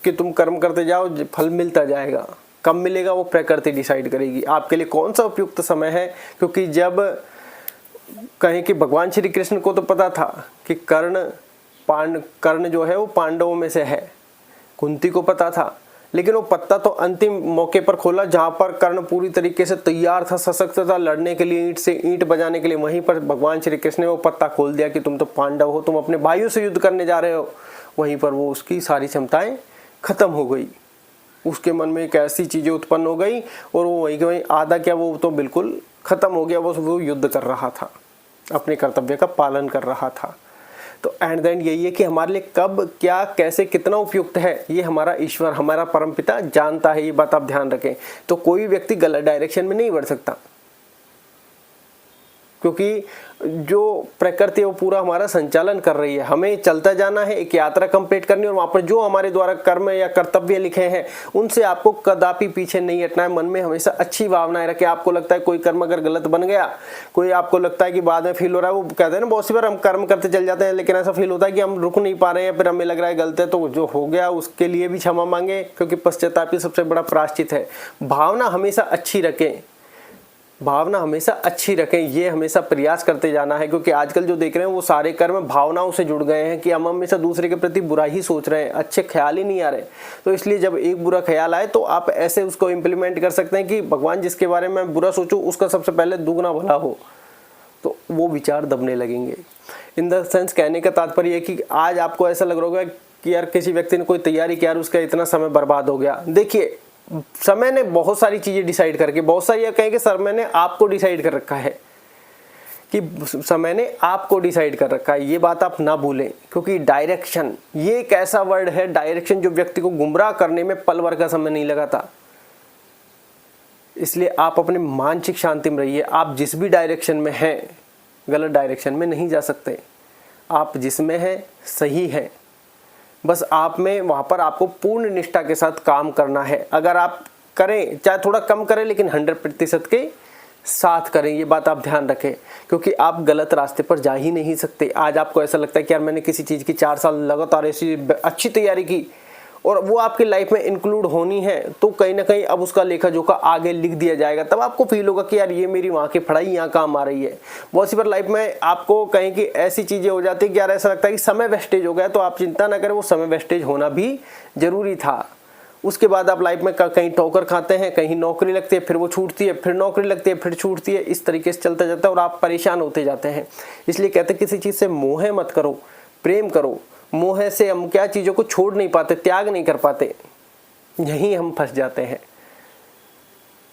कि तुम कर्म करते जाओ, फल मिलता जाएगा। कब मिलेगा वो प्रकृति डिसाइड करेगी। आपके लिए कौन सा उपयुक्त समय है, क्योंकि जब कहें कि भगवान श्री कृष्ण को तो पता था कि कर्ण जो है वो पांडवों में से है, कुंती को पता था, लेकिन वो पत्ता तो अंतिम मौके पर खोला जहां पर कर्ण पूरी तरीके से तैयार था, सशक्त था लड़ने के लिए, ईंट से ईंट बजाने के लिए। वहीं पर भगवान श्री कृष्ण ने वो पत्ता खोल दिया कि तुम तो पांडव हो, तुम अपने भाइयों से युद्ध करने जा रहे हो। वहीं पर वो उसकी सारी क्षमताएं खत्म हो गई। उसके मन में एक ऐसी चीजें उत्पन्न हो गई और वो वहीं आधा क्या वो तो बिल्कुल खत्म हो गया। वो युद्ध कर रहा था, अपने कर्तव्य का पालन कर रहा था। तो एंड द एंड यही है कि हमारे लिए कब क्या कैसे कितना उपयुक्त है ये हमारा ईश्वर, हमारा परमपिता जानता है। ये बात आप ध्यान रखें। तो कोई व्यक्ति गलत डायरेक्शन में नहीं बढ़ सकता, क्योंकि जो प्रकृति है वो पूरा हमारा संचालन कर रही है। हमें चलता जाना है, एक यात्रा कंप्लीट करनी है, और वहां पर जो हमारे द्वारा कर्म या कर्तव्य लिखे हैं उनसे आपको कदापि पीछे नहीं हटना है। मन में हमेशा अच्छी भावनाएं रखें। आपको लगता है कोई कर्म अगर गलत बन गया, कोई आपको लगता है कि बाद में फील हो रहा है, वो कहते हैं ना बहुत सी बार हम कर्म करते चल जाते हैं लेकिन ऐसा फील होता है कि हम रुक नहीं पा रहे हैं, फिर हमें लग रहा है गलत है, तो जो हो गया उसके लिए भी क्षमा मांगे, क्योंकि पश्चाताप ही सबसे बड़ा प्रायश्चित है। भावना हमेशा अच्छी रखें, भावना हमेशा अच्छी रखें, ये हमेशा प्रयास करते जाना है। क्योंकि आजकल जो देख रहे हैं वो सारे कर्म भावनाओं से जुड़ गए हैं कि हम हमेशा दूसरे के प्रति बुरा ही सोच रहे हैं, अच्छे ख्याल ही नहीं आ रहे। तो इसलिए जब एक बुरा ख्याल आए तो आप ऐसे उसको इम्प्लीमेंट कर सकते हैं कि भगवान जिसके बारे में बुरा सोचूं उसका सबसे पहले दुगना भला हो, तो वो विचार दबने लगेंगे। इन द सेंस कहने का तात्पर्य है कि आज आपको ऐसा लग रहा होगा कि यार किसी व्यक्ति ने कोई तैयारी किया, उसका इतना समय बर्बाद हो गया। देखिए, समय ने बहुत सारी चीजें डिसाइड करके, बहुत सारी या कहेंगे समय ने आपको डिसाइड कर रखा है, कि समय ने आपको डिसाइड कर रखा है। ये बात आप ना भूलें, क्योंकि डायरेक्शन ये एक ऐसा वर्ड है, डायरेक्शन, जो व्यक्ति को गुमराह करने में पल भर का समय नहीं लगाता। इसलिए आप अपने मानसिक शांति में रहिए। आप जिस भी डायरेक्शन में हैं, गलत डायरेक्शन में नहीं जा सकते। आप जिसमें हैं सही है, बस आप में वहां पर आपको पूर्ण निष्ठा के साथ काम करना है। अगर आप करें, चाहे थोड़ा कम करें, लेकिन 100% के साथ करें। ये बात आप ध्यान रखें, क्योंकि आप गलत रास्ते पर जा ही नहीं सकते। आज आपको ऐसा लगता है कि यार मैंने किसी चीज़ की 4 साल लगातार ऐसी अच्छी तैयारी की और वो आपकी लाइफ में इंक्लूड होनी है, तो कहीं ना कहीं अब उसका लेखा जोखा आगे लिख दिया जाएगा। तब आपको फील होगा कि यार ये मेरी वहाँ की पढ़ाई यहाँ काम आ रही है। बहुत सी बार लाइफ में आपको कहीं की ऐसी चीज़ें हो जाती है कि यार ऐसा लगता है कि समय वेस्टेज हो गया, तो आप चिंता ना करें, वो समय वेस्टेज होना भी जरूरी था। उसके बाद आप लाइफ में कहीं ठोकर खाते हैं, कहीं नौकरी लगती है, फिर वो छूटती है, फिर नौकरी लगती है, फिर छूटती है। इस तरीके से चलता जाता है और आप परेशान होते जाते हैं। इसलिए कहते हैं किसी चीज़ से मोह मत करो, प्रेम करो। मोह से हम क्या चीज़ों को छोड़ नहीं पाते, त्याग नहीं कर पाते। यहीं हम फंस जाते हैं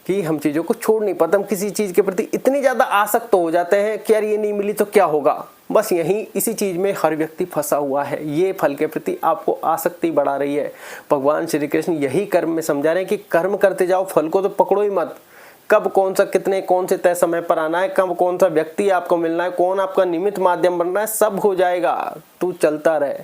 कि हम चीज़ों को छोड़ नहीं पाते। हम किसी चीज़ के प्रति इतनी ज़्यादा आसक्त हो जाते हैं कि यार ये नहीं मिली तो क्या होगा। बस यहीं इसी चीज़ में हर व्यक्ति फंसा हुआ है। ये फल के प्रति आपको आसक्ति बढ़ा रही है। भगवान श्री कृष्ण यही कर्म में समझा रहे हैं कि कर्म करते जाओ, फल को तो पकड़ो ही मत। कब कौन सा कितने कौन से तय समय पर आना है, कब कौन सा व्यक्ति आपको मिलना है, कौन आपका निमित्त माध्यम बनना है, सब हो जाएगा। तू चलता रहे।